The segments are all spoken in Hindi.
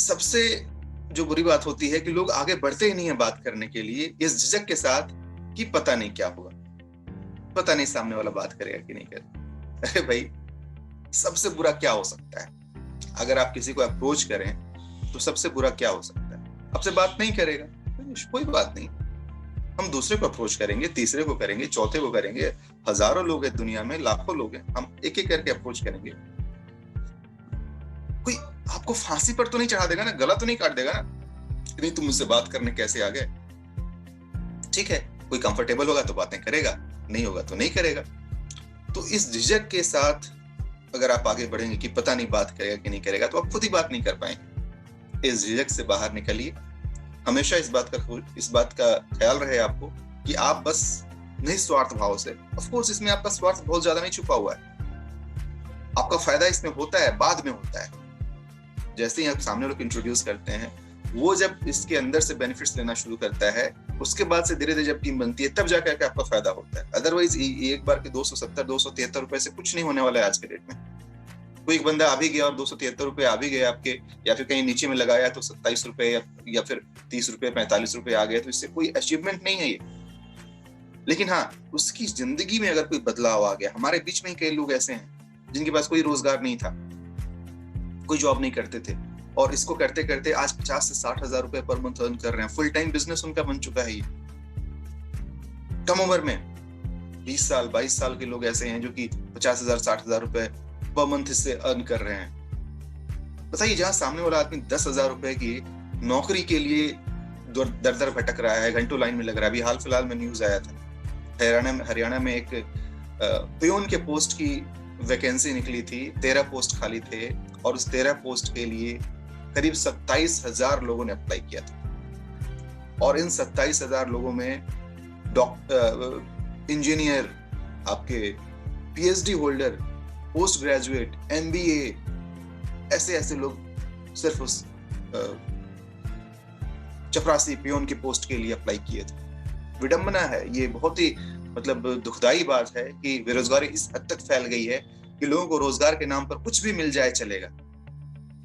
सबसे जो बुरी बात होती है कि लोग आगे बढ़ते ही नहीं है बात करने के लिए, इस झिझक के साथ कि पता नहीं क्या होगा, पता नहीं सामने वाला बात करेगा कि नहीं करेगा। अरे भाई, सबसे बुरा क्या हो सकता है? अगर आप किसी को अप्रोच करें तो सबसे बुरा क्या हो सकता है? आपसे बात नहीं करेगा, कोई बात नहीं, हम दूसरे को अप्रोच करेंगे, तीसरे को करेंगे, चौथे को करेंगे। हजारों लोग हैं दुनिया में, लाखों लोग हैं, हम एक एक करके अप्रोच करेंगे। कोई आपको फांसी पर तो नहीं चढ़ा देगा ना, गला तो नहीं काट देगा ना, नहीं तुम मुझसे बात करने कैसे आ गए। ठीक है, कोई कंफर्टेबल होगा तो बातें करेगा, नहीं होगा तो नहीं करेगा। तो इस झिझक के साथ अगर आप आगे बढ़ेंगे कि पता नहीं बात करेगा कि नहीं करेगा, तो आप खुद ही बात नहीं कर पाएंगे। इस झिझक से बाहर निकलिए। हमेशा इस बात का ख्याल रहे आपको कि आप बस निस्वार्थ भाव से, ऑफ कोर्स इसमें आपका स्वार्थ बहुत ज्यादा नहीं छुपा हुआ है, आपका फायदा इसमें होता है, बाद में होता है। जैसे ही आप सामने लोग इंट्रोड्यूस करते हैं, वो जब इसके अंदर से बेनिफिट्स लेना शुरू करता है, उसके बाद से धीरे धीरे जब टीम बनती है, तब जाकर के आपका फायदा होता है। अदरवाइज एक बार के 270-273 रुपए से कुछ नहीं होने वाला है आज के डेट में। कोई एक बंदा आ भी गया और 273 रुपए आ भी गए आपके, या फिर कहीं नीचे में लगाया तो 27 रुपए या फिर 30 रुपए 45 रुपए आ गए, तो इससे कोई अचीवमेंट नहीं है ये। लेकिन हाँ, उसकी जिंदगी में अगर कोई बदलाव आ गया। हमारे बीच में ही कई लोग ऐसे हैं जिनके पास कोई रोजगार नहीं था, कोई जॉब नहीं करते थे, और इसको करते करते आज 50 से 60 हजार रुपए पर मंथ अर्न कर रहे हैं। फुल टाइम बिजनेस उनका बन चुका है ये। कम उम्र में 20 साल 22 साल के लोग ऐसे हैं जो कि 50,000 60,000 रुपए पर मंथ से अर्न कर रहे हैं। बताइए, जहां सामने वाला आदमी 10,000 रुपए की नौकरी के लिए दर दर भटक रहा है, घंटों लाइन में लग रहा है। अभी हाल फिलहाल में न्यूज आया था, हरियाणा में एक पियोन के पोस्ट की वैकेंसी निकली थी, 13 पोस्ट खाली थे, और उस 13 पोस्ट के लिए करीब 27,000 लोगों ने अप्लाई किया था। और इन 27,000 लोगों में इंजीनियर, आपके PhD holder, post graduate, MBA, ऐसे लोग सिर्फ उस चपरासी पियोन की पोस्ट के लिए अप्लाई किए थे। विडंबना है ये, बहुत ही मतलब दुखदाई बात है कि बेरोजगारी इस हद तक फैल गई है कि लोगों को रोजगार के नाम पर कुछ भी मिल जाए चलेगा,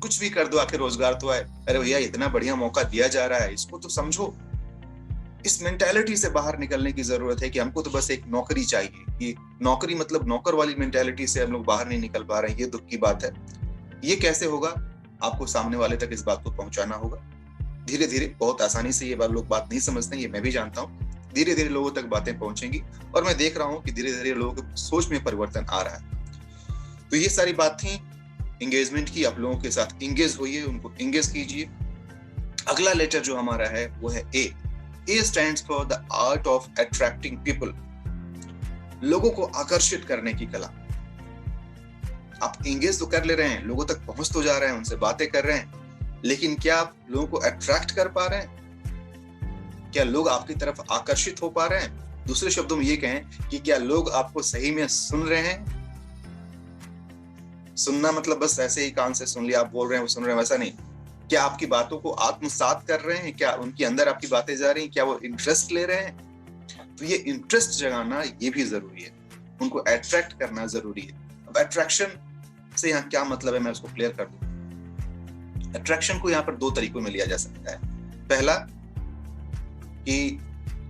कुछ भी कर दो, आखिर रोजगार तो है। अरे भैया, इतना बढ़िया मौका दिया जा रहा है, इसको तो समझो। इस मेंटालिटी से बाहर निकलने की जरूरत है कि हमको तो बस एक नौकरी चाहिए। ये नौकरी मतलब नौकर वाली मेंटालिटी से हम लोग बाहर नहीं निकल पा रहे हैं, ये दुख की बात है। ये कैसे होगा? आपको सामने वाले तक इस बात को पहुंचाना होगा धीरे धीरे। बहुत आसानी से ये लोग बात नहीं समझते, ये मैं भी जानता हूँ। धीरे धीरे लोगों तक बातें पहुंचेंगी, और मैं देख रहा हूँ कि धीरे धीरे लोगों की सोच में परिवर्तन आ रहा है। तो ये सारी बात थी एंगेजमेंट की। आप लोगों के साथ एंगेज होइए, उनको एंगेज कीजिए। अगला लेटर जो हमारा है वो है A. A stands for the art of attracting people. लोगों को आकर्षित करने की कला। आप एंगेज तो कर ले रहे हैं, लोगों तक पहुंच तो जा रहे हैं, उनसे बातें कर रहे हैं, लेकिन क्या आप लोगों को अट्रैक्ट कर पा रहे हैं? क्या लोग आपकी तरफ आकर्षित हो पा रहे हैं? दूसरे शब्दों में ये कहें कि क्या लोग आपको सही में सुन रहे हैं? सुनना मतलब बस ऐसे ही कान से सुन लिया, आप बोल रहे हैं वो सुन रहे हैं, वैसा नहीं। क्या आपकी बातों को आत्मसात कर रहे हैं? क्या उनके अंदर आपकी बातें जा रही हैं? क्या वो इंटरेस्ट ले रहे हैं? तो ये इंटरेस्ट जगाना ये भी जरूरी है, उनको अट्रैक्ट करना जरूरी है। अब अट्रैक्शन से यहाँ क्या मतलब है, मैं उसको क्लियर कर दूं। अट्रैक्शन को यहाँ पर 2 तरीकों में लिया जा सकता है। पहला कि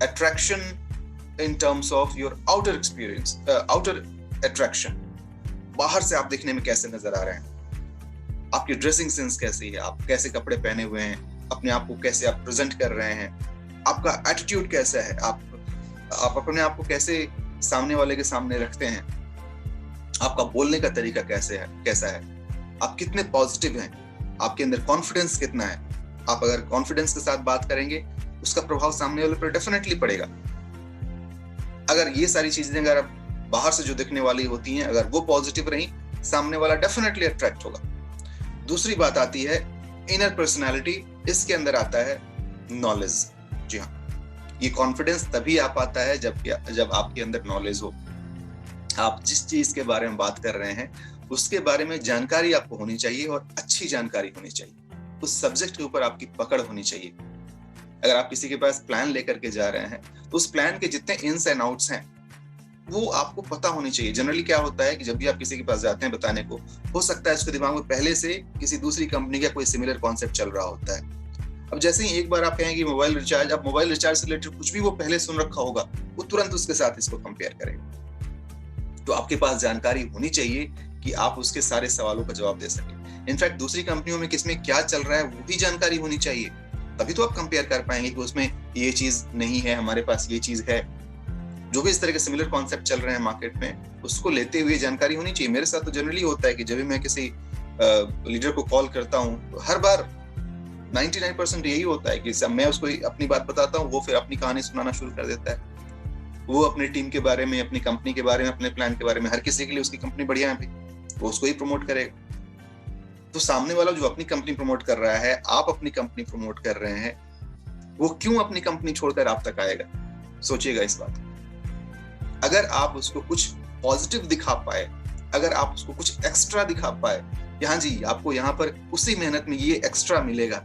attraction in terms of your outer experience, outer attraction, बाहर से आप देखने में कैसे नजर आ रहे हैं, आपकी ड्रेसिंग सेंस कैसी है, आप कैसे कपड़े पहने हुए हैं, अपने आप को कैसे आप प्रेजेंट कर रहे हैं, आपका एटीट्यूड कैसा है, आप अपने आप को कैसे सामने वाले के सामने रखते हैं, आपका बोलने का तरीका कैसा है, आप कितने पॉजिटिव हैं, आपके अंदर कॉन्फिडेंस कितना है। आप अगर कॉन्फिडेंस के साथ बात करेंगे, उसका प्रभाव सामने वाले पर डेफिनेटली पड़ेगा। अगर ये सारी चीजें अगर बाहर से जो दिखने वाली होती हैं, अगर वो पॉजिटिव रही, सामने वाला डेफिनेटली अट्रैक्ट होगा। दूसरी बात आती है इनर पर्सनालिटी। इसके अंदर आता है नॉलेज। जी हाँ, ये कॉन्फिडेंस तभी आ पाता है जब आपके अंदर नॉलेज हो। आप जिस चीज के बारे में बात कर रहे हैं, उसके बारे में जानकारी आपको होनी चाहिए, और अच्छी जानकारी होनी चाहिए। उस सब्जेक्ट के ऊपर आपकी पकड़ होनी चाहिए। अगर आप किसी के पास प्लान लेकर के जा रहे हैं, तो उस प्लान के जितने इन्स एंड आउट्स हैं, वो आपको पता होनी चाहिए। जनरली क्या होता है कि जब भी आप किसी के पास जाते हैं बताने को, हो सकता है उसके दिमाग में पहले से किसी दूसरी कंपनी का कोई सिमिलर कॉन्सेप्ट चल रहा होता है। अब जैसे ही एक बार आप कहेंगे मोबाइल रिचार्ज, अब मोबाइल रिचार्ज से रिलेटेड कुछ भी वो पहले सुन रखा होगा, वो तुरंत उसके साथ इसको कंपेयर करेगा। तो आपके पास जानकारी होनी चाहिए कि आप उसके सारे सवालों का जवाब दे सकें। इनफैक्ट दूसरी कंपनियों में किसमें क्या चल रहा है वो भी जानकारी होनी चाहिए, तभी तो आप कंपेयर कर पाएंगे कि उसमें ये चीज नहीं है, हमारे पास ये चीज है। जो भी इस तरह के सिमिलर कॉन्सेप्ट चल रहे हैं मार्केट में, उसको लेते हुए जानकारी होनी चाहिए। मेरे साथ तो जनरली होता है कि जब भी मैं किसी लीडर को कॉल करता हूँ, हर बार 99% यही होता है कि मैं उसको अपनी बात बताता हूँ, वो फिर अपनी कहानी सुनाना शुरू कर देता है। वो अपनी टीम के बारे में, अपनी कंपनी के बारे में, अपने प्लान के बारे में, हर किसी के लिए उसकी कंपनी बढ़िया है भाई, वो उसको ही प्रमोट करेगा। तो सामने वाला जो अपनी कंपनी प्रमोट कर रहा है, आप अपनी कंपनी प्रमोट कर रहे हैं, वो क्यों अपनी कंपनी छोड़कर आप तक आएगा? सोचिएगा इस बात। अगर आप उसको कुछ पॉजिटिव दिखा पाए, अगर आप उसको कुछ एक्स्ट्रा दिखा पाए, हाँ जी आपको यहाँ पर उसी मेहनत में ये एक्स्ट्रा मिलेगा,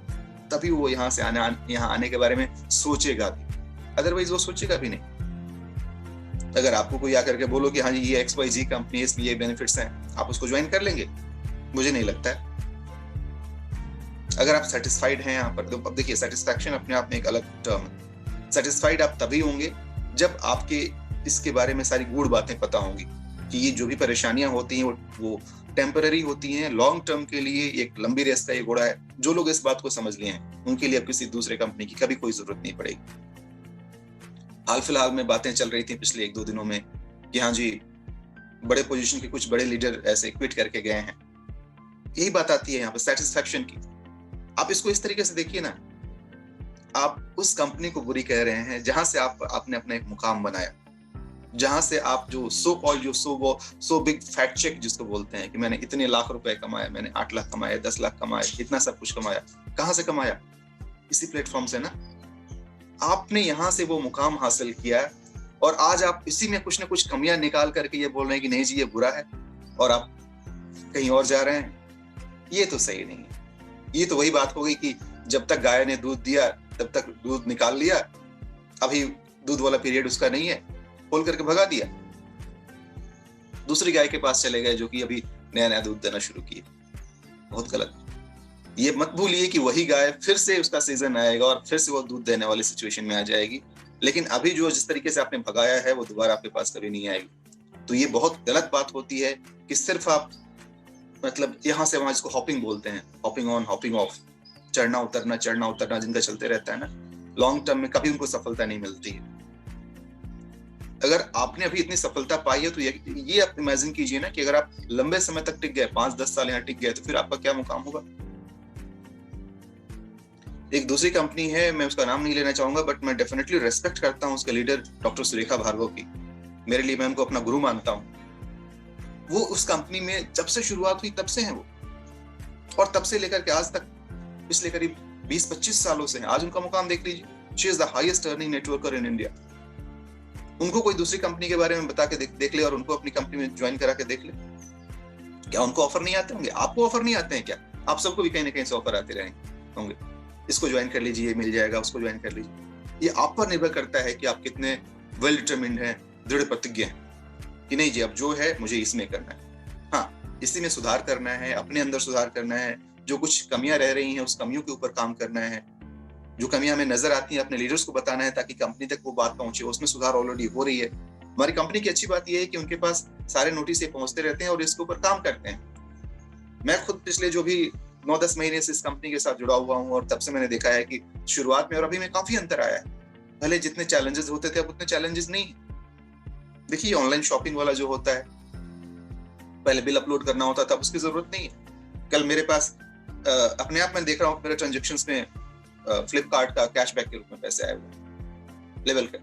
तभी वो यहाँ से यहाँ आने के बारे में सोचेगा भी, अदरवाइज वो सोचेगा भी नहीं। अगर आपको कोई आकर के बोलो कि हाँ जी ये XYZ कंपनी है, इसमें ये बेनिफिट्स हैं, आप उसको ज्वाइन कर लेंगे? मुझे नहीं लगता है। अगर आप सेटिस्फाइड हैं यहाँ पर, तो अब देखिए सेटिस्फैक्शन अपने आप में एक अलग टर्म है। सेटिस्फाइड आप तभी होंगे जब आपके इसके बारे में सारी गूढ़ बातें पता होंगी कि ये जो भी परेशानियां होती हैं वो टेम्पररी होती हैं, लॉन्ग टर्म के लिए एक लंबी रेस का ये घोड़ा है। जो लोग इस बात को समझ लिए हैं उनके लिए अब किसी दूसरे कंपनी की कभी कोई जरूरत नहीं पड़ेगी। हाल फिलहाल में बातें चल रही थी पिछले 1-2 दिनों में कि हाँ जी बड़े पोजीशन के कुछ बड़े लीडर ऐसे क्विट करके गए हैं। यही बात आती है यहाँ पर सेटिस्फैक्शन की। आप इसको इस तरीके से देखिए ना, आप उस कंपनी को बुरी कह रहे हैं जहां से आपने अपना एक मुकाम बनाया, जहां से आप जो सो कॉल्ड जो सो बिग फैट चेक जिसको बोलते हैं कि मैंने इतने लाख रुपए कमाए, मैंने 8 लाख कमाए, 10 लाख कमाए, इतना सब कुछ कमाया, कहां से कमाया? इसी प्लेटफॉर्म से ना। आपने यहां से वो मुकाम हासिल किया और आज आप इसी में कुछ ना कुछ कमियां निकाल करके ये बोल रहे हैं कि नहीं जी ये बुरा है और आप कहीं और जा रहे हैं। ये तो सही नहीं है। ये तो वही बात हो गई कि जब तक गाय ने दूध दिया तब तक दूध निकाल लिया, अभी दूध वाला पीरियड उसका नहीं है, खोल करके भगा दिया, दूसरी गाय के पास चले गए जो कि अभी नया नया दूध देना शुरू किए। बहुत गलत। ये मत भूलिए कि वही गाय फिर से उसका सीजन आएगा और फिर से वो दूध देने वाली सिचुएशन में आ जाएगी, लेकिन अभी जो जिस तरीके से आपने भगाया है वो दोबारा आपके पास कभी नहीं आएगी। तो ये बहुत गलत बात होती है कि सिर्फ आप मतलब यहाँ से वहां, जिसको हॉपिंग बोलते हैं, हॉपिंग ऑन हॉपिंग ऑफ, चढ़ना उतरना जिनका चलते रहता है ना, लॉन्ग टर्म में कभी उनको सफलता नहीं मिलती है। अगर आपने अभी इतनी सफलता पाई है तो ये आप इमेजिन कीजिए ना कि अगर आप लंबे समय तक टिक गए, 5-10 साल यहाँ टिक गए, तो फिर आपका क्या मुकाम होगा। एक दूसरी कंपनी है, मैं उसका नाम नहीं लेना चाहूंगा, बट मैं डेफिनेटली रेस्पेक्ट करता हूँ उसके लीडर डॉक्टर सुरेखा भार्गव की। मेरे लिए, मैं उनको अपना गुरु मानता हूँ। वो उस कंपनी में जब से शुरुआत हुई तब से हैं वो, और तब से लेकर के आज तक पिछले करीब 20-25 सालों से हैं। आज उनका मुकाम देख लीजिए, she is the highest earning networker in India. उनको कोई दूसरी कंपनी के बारे में बता के देख ले और उनको अपनी कंपनी में ज्वाइन करा के देख ले, क्या उनको ऑफर नहीं आते होंगे? आपको ऑफर नहीं आते हैं क्या? आप सबको भी कहीं ना कहीं से ऑफर आते रहेंगे होंगे, इसको ज्वाइन कर लीजिए, ये मिल जाएगा, उसको ज्वाइन कर लीजिए। ये आप पर निर्भर करता है कि आप कितने वेल डिटरमिन्ड हैं, दृढ़ प्रतिज्ञ हैं कि नहीं जी अब जो है मुझे इसमें करना है। हाँ, इसी में सुधार करना है, अपने अंदर सुधार करना है, जो कुछ कमियां रह रही हैं उस कमियों के ऊपर काम करना है, जो कमियां हमें नजर आती हैं अपने लीडर्स को बताना है ताकि कंपनी तक वो बात पहुंचे, उसमें सुधार ऑलरेडी हो रही है। हमारी कंपनी की अच्छी बात यह है कि उनके पास सारे नोटिस ये पहुंचते रहते हैं और इसके ऊपर काम करते हैं। मैं खुद पिछले जो भी 9-10 महीने से इस कंपनी के साथ जुड़ा हुआ हूं और तब से मैंने देखा है कि शुरुआत में और अभी में काफी अंतर आया है। पहले जितने चैलेंजेस होते थे अब उतने चैलेंजेस नहीं। देखिए ऑनलाइन शॉपिंग वाला जो होता है, पहले बिल अपलोड करना होता था, उसकी जरूरत नहीं है। कल मेरे पास अपने आप मैं देख रहा हूँ मेरे ट्रांजेक्शन्स में फ्लिपकार्ट का कैशबैक के रूप में पैसे आए हुए लेवल का।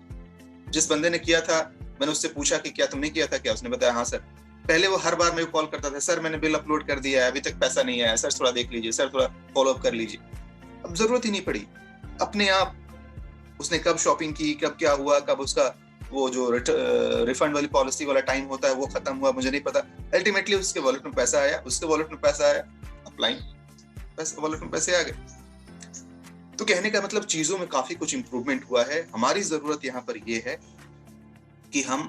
जिस बंदे ने किया था मैंने उससे पूछा कि क्या तुमने किया था क्या? उसने बताया हाँ सर। पहले वो हर बार मेरे को कॉल करता था, सर मैंने बिल अपलोड कर दिया है, अभी तक पैसा नहीं आया, सर थोड़ा देख लीजिए, सर थोड़ा फॉलो अप कर लीजिए। अब जरूरत ही नहीं पड़ी, अपने आप उसने कब शॉपिंग की, कब क्या हुआ, कब उसका वो जो रिफंड वाली पॉलिसी वाला टाइम होता है वो खत्म हुआ, मुझे नहीं पता। अल्टीमेटली उसके वॉलेट में पैसा आया, उसके वॉलेट में पैसा आया, अपलाइन वॉलेट में पैसे आ गए। तो कहने का मतलब चीजों में काफी कुछ इंप्रूवमेंट हुआ है। हमारी जरूरत यहाँ पर यह है कि हम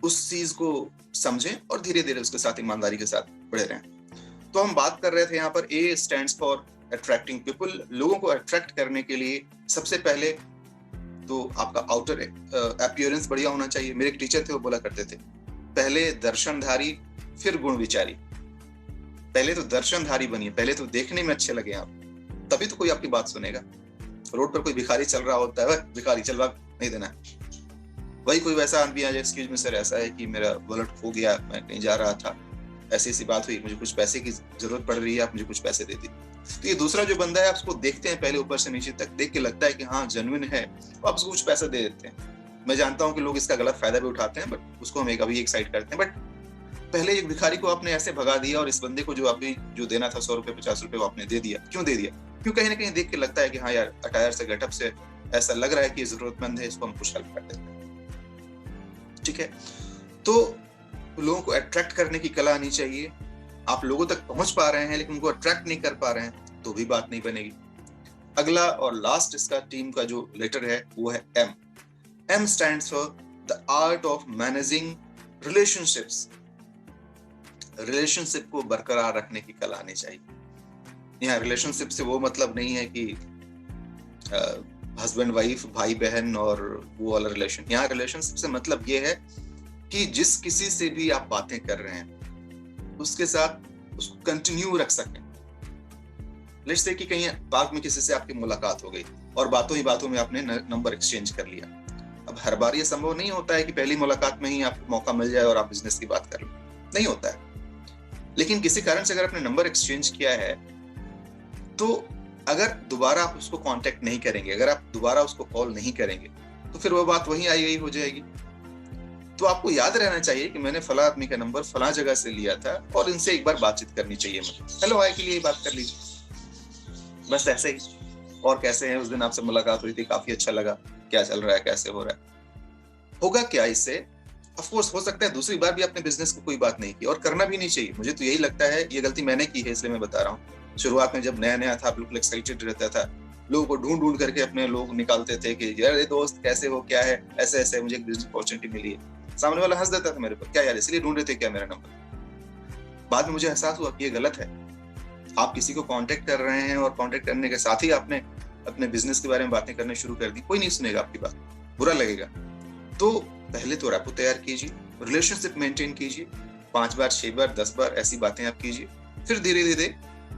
उस चीज को समझें और धीरे धीरे उसके साथ ईमानदारी के साथ बढ़े रहें। तो हम बात कर रहे थे यहाँ पर A stands for attracting people. लोगों को अट्रैक्ट करने के लिए सबसे पहले तो आपका आउटर अपीयरेंस बढ़िया होना चाहिए। मेरे एक टीचर थे, वो बोला करते थे, पहले दर्शनधारी फिर गुण विचारी। पहले तो दर्शनधारी बनिए, पहले तो देखने में अच्छे लगे आप, तभी तो कोई आपकी बात सुनेगा। रोड पर कोई भिखारी चल रहा होता है, भिखारी चल रहा नहीं देना है। वही कोई वैसा आदमी आ जाए, एक्सक्यूज मी सर, ऐसा है कि मेरा वॉलेट खो गया, मैं कहीं जा रहा था, ऐसी ऐसी बात हुई, मुझे कुछ पैसे की जरूरत पड़ रही है, आप मुझे कुछ पैसे दे दीजिए। तो ये दूसरा जो बंदा है, आप उसको देखते हैं पहले ऊपर से नीचे तक, देख के लगता है कि हाँ जेन्युइन है, तो आप उसको कुछ पैसे दे देते हैं। मैं जानता हूँ कि लोग इसका गलत फायदा भी उठाते हैं, बट उसको हम अभी एक साइड करते हैं। बट पहले एक भिखारी को आपने ऐसे भगा दिया और इस बंदे को जो अभी जो देना था 100 रुपए 50 रुपए वो आपने दे दिया। क्यों दे दिया? क्यों? कहीं ना कहीं देख के लगता है कि हाँ यार, अटायर से गेटअप से ऐसा लग रहा है कि जरूरतमंद है, इसको हम कुछ हेल्प कर देते हैं। ठीक है, तो लोगों को अट्रैक्ट करने की कला आनी चाहिए। आप लोगों तक पहुंच पा रहे हैं लेकिन उनको अट्रैक्ट नहीं कर पा रहे हैं तो भी बात नहीं बनेगी। अगला और लास्ट इसका टीम का जो लेटर है वो है M। M stands for the art of managing relationships. Relationship को बरकरार रखने की कला आनी चाहिए। यहाँ रिलेशनशिप से वो मतलब नहीं है कि हस्बैंड वाइफ, भाई बहन और वो वाला रिलेशन। यहाँ रिलेशनशिप से मतलब ये है कि जिस किसी से भी आप बातें कर रहे हैं उसके साथ उसको कंटिन्यू रख सकें। लेट्स से कि कहीं पार्क में किसी से आपकी मुलाकात हो गई और बातों ही बातों में आपने नंबर एक्सचेंज कर लिया। अब हर बार ये संभव नहीं होता है कि पहली मुलाकात में ही आपको मौका मिल जाए और आप बिजनेस की बात कर लो, नहीं होता है। लेकिन किसी कारण से अगर आपने नंबर एक्सचेंज किया है तो अगर दोबारा आप उसको कांटेक्ट नहीं करेंगे, अगर आप दोबारा उसको कॉल नहीं करेंगे तो फिर वो बात वहीं आई गई हो जाएगी। तो आपको याद रहना चाहिए कि मैंने फला आदमी का नंबर फला जगह से लिया था और इनसे एक बार बातचीत करनी चाहिए मुझे। हेलो हाय के लिए बात कर लीजिए, बस ऐसे ही। और कैसे हैं, उस दिन आपसे मुलाकात हुई थी, काफी अच्छा लगा, क्या चल रहा है, कैसे हो रहा है। होगा क्या इससे? ऑफ कोर्स हो सकता है दूसरी बार भी अपने बिजनेस को कोई बात नहीं की, और करना भी नहीं चाहिए। मुझे तो यही लगता है, ये गलती मैंने की है इसलिए मैं बता रहा हूँ। शुरुआत में जब नया नया था, बिल्कुल एक्साइटेड रहता था, लोगों को ढूंढ ढूंढ करके अपने लोग निकालते थे कि यार दोस्त कैसे हो, क्या है, ऐसे ऐसे मुझे एक बिजनेस अपॉर्चुनिटी मिली है। सामने वाला हंस देता था मेरे पर, क्या यार इसलिए ढूंढ रहे थे क्या मेरा नंबर? बाद में मुझे एहसास हुआ कि ये गलत है। आप किसी को कांटेक्ट कर रहे हैं और कांटेक्ट करने के साथ ही आपने अपने बिजनेस के बारे में बातें करने शुरू कर दी, कोई नहीं सुनेगा आपकी बात, बुरा लगेगा। तो पहले तो रैपो तैयार कीजिए, रिलेशनशिप मेंटेन कीजिए, 5 बार 6 बार 10 बार ऐसी बातें आप कीजिए। फिर धीरे धीरे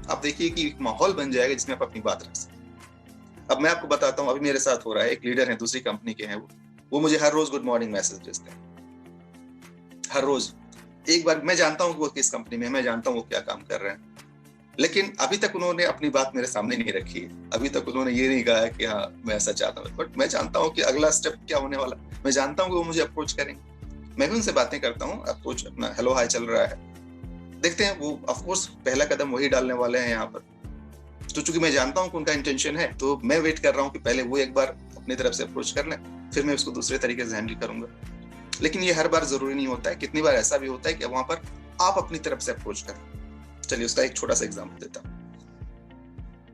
आप देखिए कि एक माहौल बन जाएगा जिसमें आप अपनी बात रख सकते। अब मैं आपको बताता हूँ, अभी मेरे साथ हो रहा है। एक लीडर है, दूसरी कंपनी के हैं, वो मुझे हर रोज गुड मॉर्निंग मैसेज भेजते हैं, हर रोज। एक बार मैं जानता हूँ कि वो किस कंपनी में है, मैं जानता हूँ वो क्या काम कर रहे हैं, लेकिन अभी तक उन्होंने अपनी बात मेरे सामने नहीं रखी है। अभी तक उन्होंने ये नहीं कहा है कि हाँ मैं ऐसा चाहता हूँ, बट मैं जानता हूँ कि अगला स्टेप क्या होने वाला। मैं जानता हूँ कि वो मुझे अप्रोच करेंगे, मैं भी उनसे बातें करता हूँ, अप्रोच अपना हेलो हाय चल रहा है, देखते हैं। वो ऑफ कोर्स पहला कदम वही डालने वाले हैं यहाँ पर। तो चूंकि मैं जानता हूँ कि उनका इंटेंशन है, तो मैं वेट कर रहा हूँ कि पहले वो एक बार अपनी तरफ से अप्रोच कर लें, फिर मैं उसको दूसरे तरीके से हैंडल करूंगा। लेकिन ये हर बार जरूरी नहीं होता है, कितनी बार ऐसा भी होता है कि वहां पर आप अपनी तरफ से अप्रोच करें। चलिए उसका एक छोटा सा एग्जांपल देता हूँ।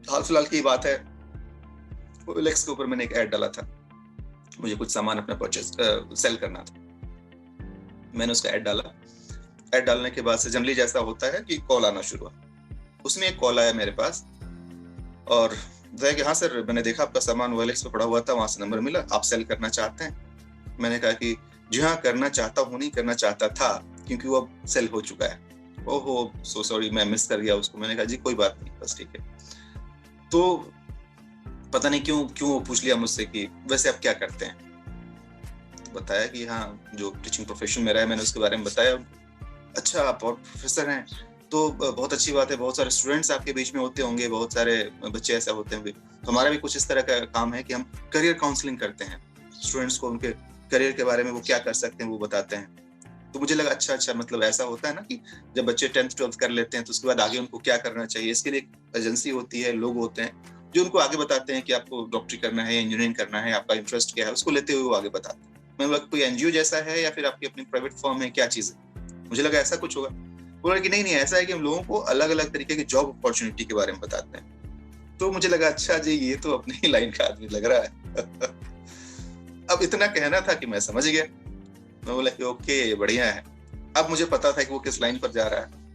हाल फिलहाल की बात है, OLX के ऊपर मैंने एक ऐड डाला था, मुझे कुछ सामान अपना परचेज सेल करना था। मैंने उसका ऐड डाला। ऐड डालने के बाद से जनरली जैसा होता है कि कॉल आना शुरू हुआ। उसमें एक कॉल आया मेरे पास और कि हाँ सर, मैंने देखा आपका सामान OLX पे पड़ा हुआ था, वहां से नंबर मिला, आप सेल करना चाहते हैं? मैंने कहा कि जी हाँ करना चाहता हूँ, नहीं करना चाहता था क्योंकि वो अब सेल हो चुका है। ओहो सो सॉरी, मैं मिस कर गया उसको। मैंने कहा जी कोई बात नहीं, बस ठीक है। तो पता नहीं क्यों वो पूछ लिया मुझसे कि वैसे आप क्या करते हैं। तो बताया कि हाँ जो टीचिंग प्रोफेशन मेरा है, मैंने उसके बारे में बताया। अच्छा आप और प्रोफेसर हैं, तो बहुत अच्छी बात है। बहुत सारे स्टूडेंट्स आपके बीच में होते होंगे, बहुत सारे बच्चे ऐसा होते होंगे। तो हमारा भी कुछ इस तरह का काम है कि हम करियर काउंसलिंग करते हैं, स्टूडेंट्स को उनके करियर के बारे में वो क्या कर सकते हैं वो बताते हैं। तो मुझे लगा अच्छा मतलब ऐसा होता है ना कि जब बच्चे 10th 12th कर लेते हैं तो उसके बाद आगे उनको क्या करना चाहिए, इसके लिए एक एजेंसी होती है, लोग होते हैं जो उनको आगे बताते हैं कि आपको डॉक्टरी करना है, इंजीनियरिंग करना है, आपका इंटरेस्ट क्या है, उसको लेते हुए वो आगे बताते हैं। मैं बोला कोई NGO जैसा है या फिर आपकी अपनी प्राइवेट फर्म है, क्या चीज है? मुझे लगा ऐसा कुछ होगा। बोला कि नहीं ऐसा है कि हम लोगों को अलग अलग तरीके की जॉब अपॉर्चुनिटी के बारे में बताते हैं। तो मुझे लगा अच्छा जी ये तो अपनी ही लाइन का आदमी लग रहा है। अब इतना कहना था कि मैं समझ गया। मैं बोला कि ओके बढ़िया है। अब मुझे पता था कि वो किस लाइन पर जा रहा है।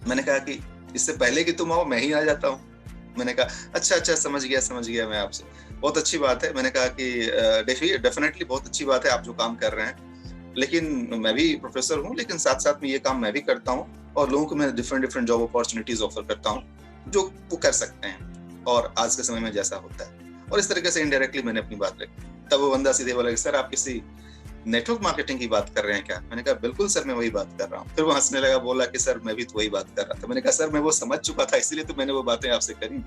मैंने कहा कि इससे पहले कि तुम आओ मैं ही आ जाता हूँ। मैंने कहा अच्छा अच्छा समझ गया मैं आपसे, बहुत अच्छी बात है। मैंने कहा कि डेफिनेटली बहुत अच्छी बात है आप जो काम कर रहे हैं, लेकिन मैं भी प्रोफेसर हूँ, लेकिन साथ साथ में ये काम मैं भी करता हूँ और लोगों को मैं डिफरेंट जॉब अपॉर्चुनिटीज ऑफर करता हूँ जो वो कर सकते हैं और आज के समय में जैसा होता है। और इस तरीके से इनडायरेक्टली मैंने अपनी बात रखी। तब वो बंदा सीधे बोला कि सर आप किसी नेटवर्क मार्केटिंग की बात कर रहे हैं क्या? मैंने कहा बिल्कुल सर मैं वही बात कर रहा हूँ। फिर वो हंसने लगा, बोला कि सर मैं भी तो वही बात कर रहा था। मैंने कहा सर मैं वो समझ चुका था, इसीलिए तो मैंने वो बातें आपसे करी।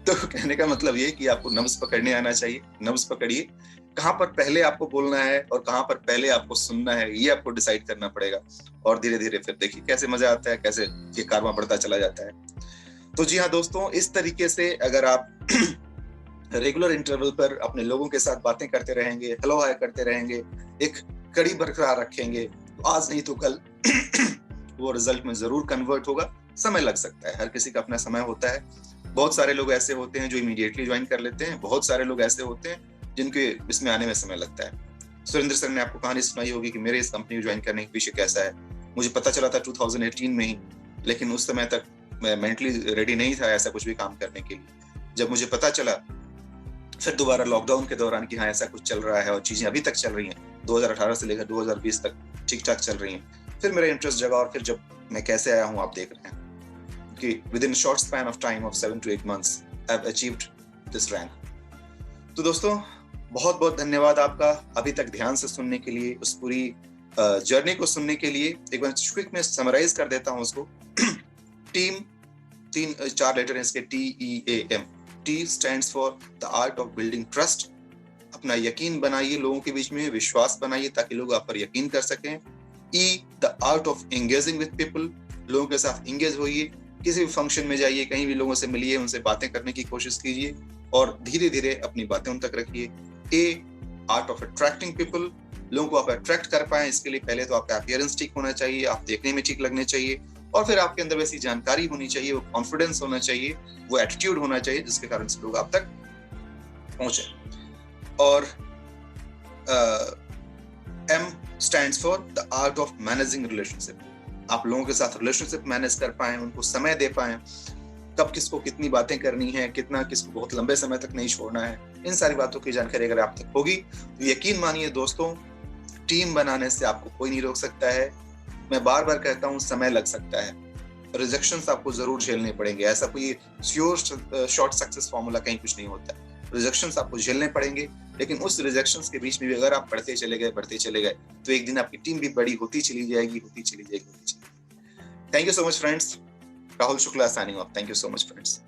तो कहने का मतलब ये कि आपको नब्ज पकड़ने आना चाहिए। नब्ज पकड़िए, कहाँ पर पहले आपको बोलना है और कहाँ पर पहले आपको सुनना है, ये आपको डिसाइड करना पड़ेगा। और धीरे धीरे फिर देखिए कैसे मजा आता है, कैसे ये कारवां बढ़ता चला जाता है। तो जी हाँ दोस्तों, इस तरीके से अगर आप रेगुलर इंटरवल पर अपने लोगों के साथ बातें करते रहेंगे, हेलो हाय करते रहेंगे, एक कड़ी बरकरार रखेंगे, तो आज नहीं तो कल वो रिजल्ट में जरूर कन्वर्ट होगा। समय लग सकता है, हर किसी का अपना समय होता है। बहुत सारे लोग ऐसे होते हैं जो इमीडिएटली ज्वाइन कर लेते हैं, बहुत सारे लोग ऐसे होते हैं जिनके इसमें आने में समय लगता है। सुरेंद्र सर ने आपको कहानी सुनाई होगी कि मेरे इस कंपनी को ज्वाइन करने के पीछे कैसा है। मुझे पता चला था 2018 में ही, लेकिन उस समय तक मैं मेंटली रेडी नहीं था ऐसा कुछ भी काम करने के लिए। जब मुझे पता चला फिर दोबारा लॉकडाउन के दौरान कि हाँ ऐसा कुछ चल रहा है और चीजें अभी तक चल रही हैं, 2018 से लेकर 2020 तक ठीक ठाक चल रही हैं, फिर मेरा इंटरेस्ट जगा और फिर जब मैं कैसे आया हूँ आप देख रहे हैं कि within a short span of time of 7 to 8 months I've achieved this rank। तो दोस्तों बहुत बहुत धन्यवाद आपका अभी तक ध्यान से सुनने के लिए, उस पूरी जर्नी को सुनने के लिए। एक बार क्विक में समराइज कर देता हूँ उसको। टीम, 4 लेटर हैं इसके, TEAM। T stands for the art of building trust। अपना यकीन बनाइए, लोगों के बीच में विश्वास बनाइए ताकि लोग आप पर यकीन कर सकें। E the art of engaging with people। लोगों के साथ इंगेज होइए, किसी भी फंक्शन में जाइए, कहीं भी लोगों से मिलिए, उनसे बातें करने की कोशिश कीजिए और धीरे धीरे अपनी बातें उन तक रखिए। A art of attracting people। लोगों को आप अट्रैक्ट कर पाए इसके लिए पहले तो आपका अपीयरेंस ठीक होना चाहिए, आप देखने में ठीक लगने चाहिए और फिर आपके अंदर वैसी जानकारी होनी चाहिए, वो कॉन्फिडेंस होना चाहिए, वो एटीट्यूड होना चाहिए जिसके कारण से लोग आप तक पहुंचे। और M stands for the art of managing relationship। आप लोगों के साथ रिलेशनशिप मैनेज कर पाए, उनको समय दे पाए, कब किसको कितनी बातें करनी है, कितना किसको बहुत लंबे समय तक नहीं छोड़ना है, इन सारी बातों की जानकारी अगर आप तक होगी तो यकीन मानिए दोस्तों, टीम बनाने से आपको कोई नहीं रोक सकता है। मैं बार बार कहता हूँ समय लग सकता है, रिजेक्शंस आपको जरूर झेलने पड़ेंगे, ऐसा कोई श्योर शॉर्ट सक्सेस फॉर्मूला कहीं कुछ नहीं होता। रिजेक्शंस आपको झेलने पड़ेंगे, लेकिन उस रिजेक्शंस के बीच में भी अगर आप बढ़ते चले गए तो एक दिन आपकी टीम भी बड़ी होती चली जाएगी। Thank you so much friends. Rahul Shukla signing off. Thank you so much friends.